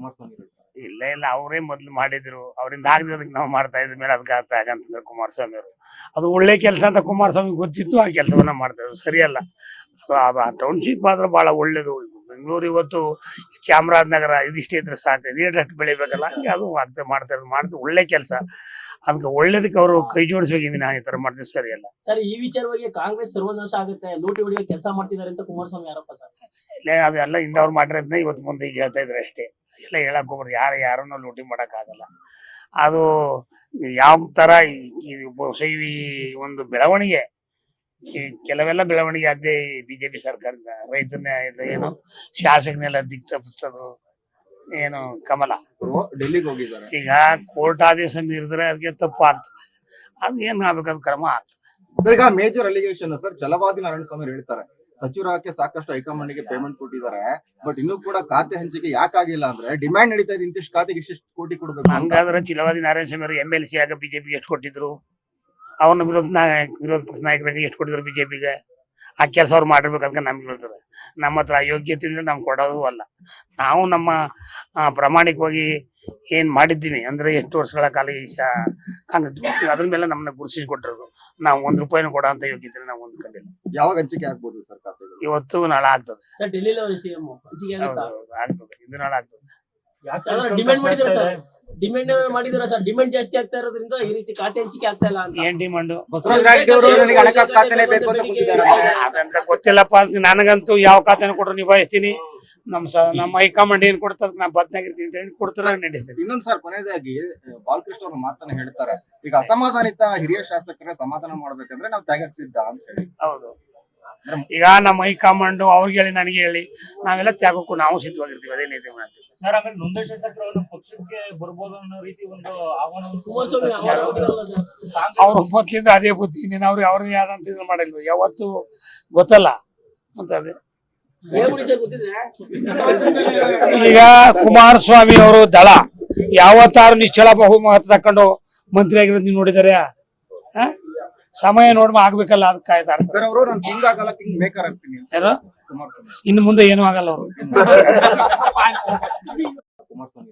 ಕುಮಾರಸ್ವಾಮಿ ಇಲ್ಲ ಇಲ್ಲ ಅವರೇ ಮೊದ್ಲು ಮಾಡಿದ್ರು, ಅವರಿಂದ ಆಗದಕ್ಕೆ ನಾವು ಮಾಡ್ತಾ ಇದ್ದ ಮೇಲೆ ಅದಕ್ಕೆ ಅರ್ಥ ಆಗಂತಂದ್ರೆ ಕುಮಾರಸ್ವಾಮಿ ಅವರು ಅದು ಒಳ್ಳೆ ಕೆಲಸ ಅಂತ ಕುಮಾರಸ್ವಾಮಿ ಗೊತ್ತಿತ್ತು, ಆ ಕೆಲಸವನ್ನ ಮಾಡ್ತಾ ಇದ್ರು. ಸರಿಯಲ್ಲ ಅದು ಆ ಟೌನ್ಶಿಪ್ ಆದ್ರೆ ಬಹಳ ಒಳ್ಳೇದು. ಬೆಂಗಳೂರು ಇವತ್ತು ಚಾಮರಾಜನಗರ ಇದಿಷ್ಟೇ ಇದ್ರೆ ಸಾಕು, ಇದೇಟು ಬೆಳಿಬೇಕಲ್ಲ, ಹಂಗೆ ಅದು ಅರ್ಥ ಮಾಡ್ತಾ ಇರೋದು ಮಾಡಿದ್ರು ಒಳ್ಳೆ ಕೆಲಸ. ಅದಕ್ಕೆ ಒಳ್ಳೇದಕ್ಕೆ ಅವರು ಕೈ ಜೋಡಿಸೋಗಿ ನಾವು ಈ ತರ ಮಾಡಿದ್ರೆ ಸರಿಯಲ್ಲ. ಸರ್, ಈ ವಿಚಾರವಾಗಿ ಕಾಂಗ್ರೆಸ್ ಸರ್ವನಾಶ ಆಗುತ್ತೆ, ಲೂಟಿ ಹೊಡೆಯೋ ಕೆಲಸ ಮಾಡ್ತಿದ್ದಾರೆ ಅಂತ ಕುಮಾರಸ್ವಾಮಿ ಆರೋಪ ಸರ್. ಇಲ್ಲ ಅದೆಲ್ಲ ಹಿಂದವ್ರು ಮಾಡಿರೋದನ್ನ ಇವತ್ತು ಮುಂದೆ ಈಗ ಹೇಳ್ತಾ ಇದ್ರೆ ಅಷ್ಟೇ. ಎಲ್ಲ ಹೇಳಕ್ ಹೋಗ್ಬಾರ್ದು, ಯಾರನ್ನೂ ಲೂಟಿ ಮಾಡಕ್ ಆಗಲ್ಲ. ಅದು ಯಾವ ತರ ಈ ಒಂದು ಬೆಳವಣಿಗೆ, ಈ ಕೆಲವೆಲ್ಲ ಬೆಳವಣಿಗೆ ಅದೇ ಬಿಜೆಪಿ ಸರ್ಕಾರದ ರೈತನ ಏನು ಶಾಸಕನೆಲ್ಲ ದಿಕ್ ತಪ್ಪಿಸ್ತದು ಏನು ಕಮಲ ಡೆಲ್ಲಿಗೆ ಹೋಗಿದ್ದಾರೆ. ಈಗ ಕೋರ್ಟ್ ಆದೇಶ ಮೀರಿದ್ರೆ ಅದಕ್ಕೆ ತಪ್ಪು ಆಗ್ತದೆ, ಅದು ಏನ್ ಆಗ್ಬೇಕಾದ ಕ್ರಮ ಆಗ್ತದೆ. ಸರ್, ಈಗ ಮೇಜರ್ ಅಲಿಗೇಷನ್ ಸರ್ ಛಲವಾದಿ ನಾರಾಯಣಸ್ವಾಮಿ ಹೇಳ್ತಾರೆ, ಸಚಿವರಾಗಕ್ಕೆ ಸಾಕಷ್ಟು ಹೈಕಮಾಂಡ್ ಗೆ ಪೇಮೆಂಟ್ ಕೊಟ್ಟಿದ್ದಾರೆ, ಬಟ್ ಇನ್ನೂ ಕೂಡ ಖಾತೆ ಹಂಚಿಕೆ ಯಾಕಾಗಿಲ್ಲ ಅಂದ್ರೆ ಡಿಮ್ಯಾಂಡ್ ನಡೀತಾ ಇದೆ, ಇಂತಿಷ್ಟು ಖಾತೆಗೆ ಇಷ್ಟಿಷ್ಟು ಕೋಟಿ ಕೊಡ್ಬೇಕು. ಹಂಗಾದ್ರೆ ಛಲವಾದಿ ನಾರಾಯಣಸ್ವಾಮಿ ಅವರು MLC ಆಗ ಬಿಜೆಪಿಗೆ ಎಷ್ಟು ಕೊಟ್ಟಿದ್ರು, ಅವ್ರನ್ನ ವಿರೋಧ ಪಕ್ಷ ನಾಯಕರಿಗೆ ಎಷ್ಟು ಕೊಟ್ಟಿದ್ರು ಬಿಜೆಪಿಗೆ, ಆ ಕೆಲಸ ಅವ್ರು ಮಾಡಿರ್ಬೇಕಂತ ನಮ್ಗೆ ಹೇಳ್ತಾರೆ. ನಮ್ಮ ಹತ್ರ ಯೋಗ್ಯತೆಯಿಂದ ನಾವು ಕೊಡೋದು ಅಲ್ಲ. ನಾವು ನಮ್ಮ ಪ್ರಾಮಾಣಿಕವಾಗಿ ಏನ್ ಮಾಡಿದ್ದೀವಿ ಅಂದ್ರೆ ಎಷ್ಟು ವರ್ಷಗಳ ಕಾಲ ಈ ಕಾಂಗ್ರೆಸ್ ಅದ್ರ ಮೇಲೆ ನಮ್ಮನ್ನ ಗುರುತಿಸಿ ಕೊಟ್ಟಿರೋದು. ನಾವು ₹1 ಕೊಡೋ ಅಂತ ಯೋಗ್ಯತೆ ನಾವು ಹೊಂದ್ಕೊಂಡಿಲ್ಲ. ಯಾವಾಗ ಹಂಚಿಕೆ ಆಗ್ಬೋದು ಸರ್ ಖಾತೆಗಳು? ಇವತ್ತು ನಾಳೆ ಆಗ್ತದೆ. ಸರ್, ಡೆಲ್ಲಿಲಿ ಸಿಎಂ ಹಂಚಿಕೆ ಆಗುತ್ತಾ? ಆಗ್ತದೆ, ಇದು ನಾಳೆ ಆಗ್ತದೆ. ಡಿಮ್ಯಾಂಡ್ ಮಾಡಿದ್ದಾರೆ ಸರ್, ಡಿಮ್ಯಾಂಡ್ ಮಾಡಿದಾರೆ ಸರ್. ಡಿಮ್ಯಾಂಡ್ ಜಾಸ್ತಿ ಆಗ್ತಾ ಇರೋದ್ರಿಂದ ಈ ರೀತಿ ಖಾತೆ ಹಂಚಿಕೆ ಆಗ್ತಾ ಇಲ್ಲ ಅಂತ. ಏನ್ ಡಿಮಾಂಡ್? ಬಸವರಾಜ ರಾಯರೆಡ್ಡಿ ಅವರು ನನಗೆ ಹಣಕಾಸು ಖಾತೆನೇ ಬೇಕು ಅಂತ ಕೂತಿದ್ದಾರೆ. ಅದಂತ ಗೊತ್ತಿಲ್ಲಪ್ಪ. ನನಗಂತೂ ಯಾವ ಖಾತೆನ ಕೊಟ್ಟರು ನಿಭಾಯಿಸ್ತೀನಿ. ನಮ್ಮ ಹೈಕಮಾಂಡ್ ಏನ್ ಕೊಡ್ತಾರೆ ನಾ ಬದ್ನಾಗಿರ್ತೀನಿ ಅಂತ ಹೇಳಿ ಕೊಡ್ತಾರೆ, ನಡೆಸ್ತೀನಿ. ಇನ್ನೊಂದು ಸರ್, ಕೊನೆಯದಾಗಿ ಬಾಲಕೃಷ್ಣ ಅವರು ಮಾತನ್ನ ಹೇಳ್ತಾರೆ, ಈಗ ಅಸಮಾಧಾನಿತ ಹಿರಿಯ ಶಾಸಕರ ಸಮಾಧಾನ ಮಾಡ್ಬೇಕಂದ್ರೆ ನಾವು ತ್ಯಾಗಕ್ಕೆ ಸಿದ್ಧ ಅಂತ ಹೇಳಿ. ಹೌದು, ಈಗ ನಮ್ಮ ಹೈಕಮಾಂಡ್ ಅವ್ರಿಗೆ ಹೇಳಿ ನನಗೆ ಹೇಳಿ ನಾವೆಲ್ಲ ತ್ಯಾಗಕ್ಕೂ ನಾವು ಸಿದ್ಧವಾಗಿರ್ತೀವಿ. ಅದೇ ನೀತಿ ಮಾಡ್ತೀವಿ ಸರ್. ಆಮೇಲೆ ನೊಂದ ಶಾಸಕರು ಪಕ್ಷಕ್ಕೆ ಬರ್ಬೋದು ಅನ್ನೋ ರೀತಿ ಒಂದು ಆಹ್ವಾನವನ್ನು ಕುಮಾರಸ್ವಾಮಿ ಆರೋಪ ಸರ್. ಅವ್ರ ಮೊದ್ಲಿಂದ ಅದೇ ಬುದ್ಧಿ. ನೀನು ಅವ್ರಿಗೆ ಯಾವ್ದಂತ ಇದು ಮಾಡಿಲ್ವ ಯಾವತ್ತು ಗೊತ್ತಲ್ಲ ಅಂತ. ಅದೇ ಹೇಳ್ಬಿಡಿ ಸರ್, ಗೊತ್ತಿದ್ರೆ. ಈಗ ಕುಮಾರಸ್ವಾಮಿ ಅವರು ದಳ ಯಾವತ್ತಾರು ನಿಶ್ಚಳ ಬಹುಮತ ತಕೊಂಡು ಮಂತ್ರಿ ಆಗಿರೋದು ನೀವು ನೋಡಿದಾರೆ? ಸಮಯ ನೋಡ್ಮ ಆಗ್ಬೇಕಲ್ಲ, ಅದಕ್ಕೆ ಕಾಯ್ತಾರೆ. ಸರ್, ಅವರು ನಾನು ಕಿಂಗ್ ಆಗಲ್ಲ, ಕಿಂಗ್ ಮೇಕರ್ ಆಗ್ತೀನಿ ಯಾರು ಕುಮಾರಸ್ವಾಮಿ. ಇನ್ನು ಮುಂದೆ ಏನೂ ಆಗಲ್ಲ ಅವರು. ಕುಮಾರಸ್ವಾಮಿ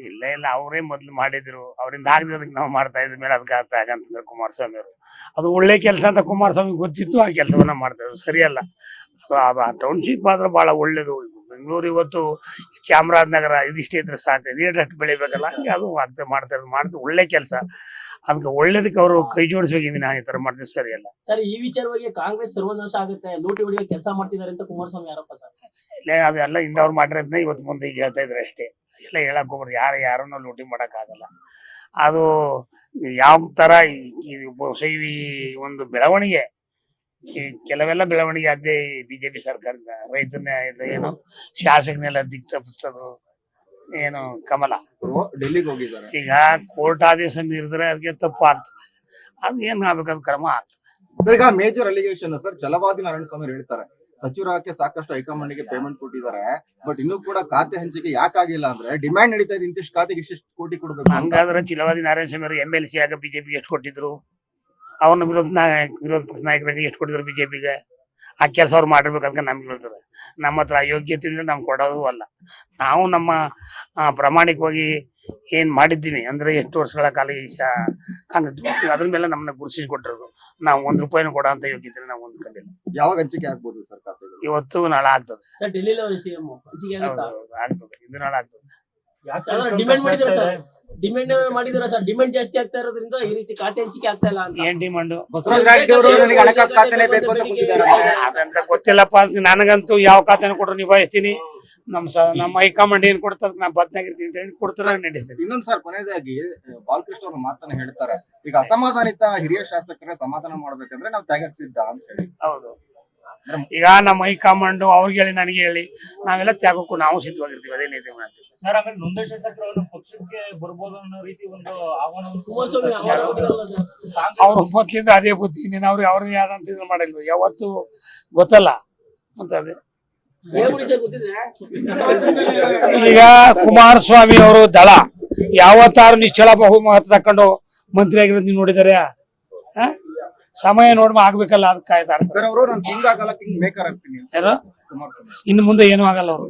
ಇಲ್ಲ ಇಲ್ಲ ಅವರೇ ಮೊದ್ಲು ಮಾಡಿದ್ರು, ಅವರಿಂದ ಆಗದಕ್ಕೆ ನಾವು ಮಾಡ್ತಾ ಇದ್ದ ಮೇಲೆ ಅದಕ್ಕೆ ಅರ್ಥ ಆಗಂತಂದ್ರೆ ಕುಮಾರಸ್ವಾಮಿ ಅವರು ಅದು ಒಳ್ಳೆ ಕೆಲಸ ಅಂತ ಕುಮಾರಸ್ವಾಮಿ ಗೊತ್ತಿತ್ತು, ಆ ಕೆಲಸವನ್ನ ಮಾಡ್ತಾ ಇದ್ರು. ಸರಿಯಲ್ಲ ಅದು ಆ ಟೌನ್ಶಿಪ್ ಆದ್ರೆ ಬಹಳ ಒಳ್ಳೇದು. ಬೆಂಗಳೂರು ಇವತ್ತು ಚಾಮರಾಜನಗರ ಇದಿಷ್ಟೇ ಇದ್ರೆ ಸಾಕು, ಇದೇಟು ಬೆಳಿಬೇಕಲ್ಲ, ಹಂಗೆ ಅದು ಅರ್ಥ ಮಾಡ್ತಾ ಇರೋದು ಮಾಡಿದ್ರು ಒಳ್ಳೆ ಕೆಲಸ. ಅದಕ್ಕೆ ಒಳ್ಳೇದಕ್ಕೆ ಅವರು ಕೈ ಜೋಡಿಸೋಗಿ ನಾವು ಈ ತರ ಮಾಡಿದ್ರೆ ಸರಿಯಲ್ಲ. ಸರ್, ಈ ವಿಚಾರವಾಗಿ ಕಾಂಗ್ರೆಸ್ ಸರ್ವನಾಶ ಆಗುತ್ತೆ, ಲೂಟಿ ಹೊಡೆಯೋ ಕೆಲಸ ಮಾಡ್ತಿದ್ದಾರೆ ಅಂತ ಕುಮಾರಸ್ವಾಮಿ ಆರೋಪ ಸರ್. ಇಲ್ಲ ಅದೆಲ್ಲ ಹಿಂದವ್ರು ಮಾಡಿರೋದನ್ನ ಇವತ್ತು ಮುಂದೆ ಈಗ ಹೇಳ್ತಾ ಇದ್ರೆ ಅಷ್ಟೇ. ಎಲ್ಲ ಹೇಳಕ್ ಹೋಗ್ಬಾರ್ದು, ಯಾರನ್ನೂ ಲೂಟಿ ಮಾಡಕ್ ಆಗಲ್ಲ. ಅದು ಯಾವ ತರ ಈ ಒಂದು ಬೆಳವಣಿಗೆ, ಈ ಕೆಲವೆಲ್ಲ ಬೆಳವಣಿಗೆ ಅದೇ ಬಿಜೆಪಿ ಸರ್ಕಾರದ ರೈತನ ಏನು ಶಾಸಕನೆಲ್ಲ ದಿಕ್ ತಪ್ಪಿಸ್ತದು ಏನು ಕಮಲ ಡೆಲ್ಲಿಗೆ ಹೋಗಿದ್ದಾರೆ. ಈಗ ಕೋರ್ಟ್ ಆದೇಶ ಮೀರಿದ್ರೆ ಅದಕ್ಕೆ ತಪ್ಪು ಆಗ್ತದೆ, ಅದು ಏನ್ ಆಗ್ಬೇಕಾದ ಕ್ರಮ ಆಗ್ತದೆ. ಸರ್, ಈಗ ಮೇಜರ್ ಅಲಿಗೇಷನ್ ಸರ್, ಛಲವಾದಿ ನಾರಾಯಣಸ್ವಾಮಿ ಹೇಳ್ತಾರೆ, ಸಚಿವರಾಗಕ್ಕೆ ಸಾಕಷ್ಟು ಹೈಕಮಾಂಡ್ ಗೆ ಪೇಮೆಂಟ್ ಕೊಟ್ಟಿದ್ದಾರೆ, ಬಟ್ ಇನ್ನೂ ಕೂಡ ಖಾತೆ ಹಂಚಿಕೆ ಯಾಕಾಗಿಲ್ಲ ಅಂದ್ರೆ ಡಿಮ್ಯಾಂಡ್ ನಡೀತಾ ಇದೆ, ಇಂತಿಷ್ಟು ಖಾತೆಗೆ ಇಷ್ಟಿಷ್ಟು ಕೋಟಿ ಕೊಡ್ಬೇಕು. ಹಂಗಾದ್ರೆ ಛಲವಾದಿ ನಾರಾಯಣಸ್ವಾಮಿ ಅವರು MLC ಆಗ ಬಿಜೆಪಿಗೆ ಎಷ್ಟು ಕೊಟ್ಟಿದ್ರು, ಅವ್ರನ್ನ ವಿರೋಧ ಪಕ್ಷ ನಾಯಕರಿಗೆ ಎಷ್ಟು ಕೊಟ್ಟಿದ್ರು ಬಿಜೆಪಿಗೆ, ಆ ಕೆಲಸ ಅವ್ರು ಮಾಡಿರ್ಬೇಕಂತ ನಮ್ಗೆ ಹೇಳ್ತಾರೆ. ನಮ್ಮ ಹತ್ರ ಯೋಗ್ಯತೆಯಿಂದ ನಾವು ಕೊಡೋದು ಅಲ್ಲ. ನಾವು ನಮ್ಮ ಪ್ರಾಮಾಣಿಕವಾಗಿ ಏನ್ ಮಾಡಿದ್ದೀವಿ ಅಂದ್ರೆ ಎಷ್ಟು ವರ್ಷಗಳ ಕಾಲ ಈ ಕಾಂಗ್ರೆಸ್ ಅದ್ರ ಮೇಲೆ ನಮ್ಮನ್ನ ಗುರುತಿಸಿ ಕೊಟ್ಟಿರೋದು. ನಾವು ₹1 ಕೊಡೋ ಅಂತ ಯೋಗ್ಯತೆ ನಾವು ಹೊಂದ್ಕೊಂಡಿಲ್ಲ. ಯಾವಾಗ ಹಂಚಿಕೆ ಆಗ್ಬೋದು ಸರ್ ಖಾತೆಗಳು? ಇವತ್ತು ನಾಳೆ ಆಗ್ತದೆ. ಸರ್, ಡೆಲ್ಲಿಲಿ ಸಿಎಂ ಹಂಚಿಕೆ ಆಗುತ್ತಾ? ಆಗ್ತದೆ, ಇದು ನಾಳೆ ಆಗ್ತದೆ. ಡಿಮ್ಯಾಂಡ್ ಮಾಡಿದ್ದಾರೆ ಸರ್, ಡಿಮ್ಯಾಂಡ್ ಮಾಡಿದಾರೆ ಸರ್. ಡಿಮ್ಯಾಂಡ್ ಜಾಸ್ತಿ ಆಗ್ತಾ ಇರೋದ್ರಿಂದ ಈ ರೀತಿ ಖಾತೆ ಹಂಚಿಕೆ ಆಗ್ತಾ ಇಲ್ಲ ಅಂತ. ಏನ್ ಡಿಮಾಂಡ್? ಬಸವರಾಜ ರಾಯರೆಡ್ಡಿ ಅವರು ನನಗೆ ಹಣಕಾಸು ಖಾತೆನೇ ಬೇಕು ಅಂತ ಕೂತಿದ್ದಾರೆ. ಅದಂತ ಗೊತ್ತಿಲ್ಲಪ್ಪ. ನನಗಂತೂ ಯಾವ ಖಾತೆನ ಕೊಟ್ಟರು ನಿಭಾಯಿಸ್ತೀನಿ. ನಮ್ಮ ಹೈಕಮಾಂಡ್ ಏನ್ ಕೊಡ್ತಾರೆ ನಾ ಬದ್ನಾಗಿರ್ತೀನಿ ಅಂತ ಹೇಳಿ ಕೊಡ್ತಾರೆ, ನಡೆಸ್ತೀನಿ. ಇನ್ನೊಂದು ಸರ್, ಕೊನೆಯದಾಗಿ ಬಾಲಕೃಷ್ಣ ಅವರು ಮಾತನ್ನ ಹೇಳ್ತಾರೆ, ಈಗ ಅಸಮಾಧಾನಿತ ಹಿರಿಯ ಶಾಸಕರ ಸಮಾಧಾನ ಮಾಡ್ಬೇಕಂದ್ರೆ ನಾವು ತ್ಯಾಗಕ್ಕೆ ಸಿದ್ಧ ಅಂತ ಹೇಳಿ. ಹೌದು, ಈಗ ನಮ್ಮ ಹೈಕಮಾಂಡ್ ಅವ್ರಿಗೆ ಹೇಳಿ ನನಗೆ ಹೇಳಿ ನಾವೆಲ್ಲ ತ್ಯಾಗಕ್ಕೂ ನಾವು ಸಿದ್ಧವಾಗಿರ್ತೀವಿ. ಅದೇ ನೀತಿ ಮಾಡ್ತೀವಿ. ಸರ್. ಆಮೇಲೆ ನೊಂದ ಶಾಸಕರು ಪಕ್ಷಕ್ಕೆ ಬರ್ಬೋದು ಅನ್ನೋ ರೀತಿ ಒಂದು ಆಹ್ವಾನವನ್ನು ಕುಮಾರಸ್ವಾಮಿ ಆರೋಪ ಸರ್. ಅವ್ರ ಮೊದ್ಲಿಂದ ಅದೇ ಬುದ್ಧಿ. ನೀನು ಅವ್ರಿಗೆ ಯಾವ್ದಂತ ಇದು ಮಾಡಿಲ್ವ ಯಾವತ್ತು ಗೊತ್ತಲ್ಲ ಅಂತ. ಅದೇ ಹೇಳ್ಬಿಡಿ ಸರ್, ಗೊತ್ತಿದ್ರೆ. ಈಗ ಕುಮಾರಸ್ವಾಮಿ ಅವರು ದಳ ಯಾವತ್ತಾರು ನಿಶ್ಚಳ ಬಹುಮತ ತಕೊಂಡು ಮಂತ್ರಿ ಆಗಿರೋದು ನೀವು ನೋಡಿದಾರೆ? ಸಮಯ ನೋಡ್ಮ ಆಗ್ಬೇಕಲ್ಲ, ಅದಕ್ಕೆ ಕಾಯ್ತಾರೆ. ಸರ್, ಅವರು ನಾನು ಕಿಂಗ್ ಆಗಲ್ಲ, ಕಿಂಗ್ ಮೇಕರ್ ಆಗ್ತೀನಿ ಯಾರು? ಕುಮಾರಸ್ವಾಮಿ. ಇನ್ನು ಮುಂದೆ ಏನೂ ಆಗಲ್ಲ ಅವರು.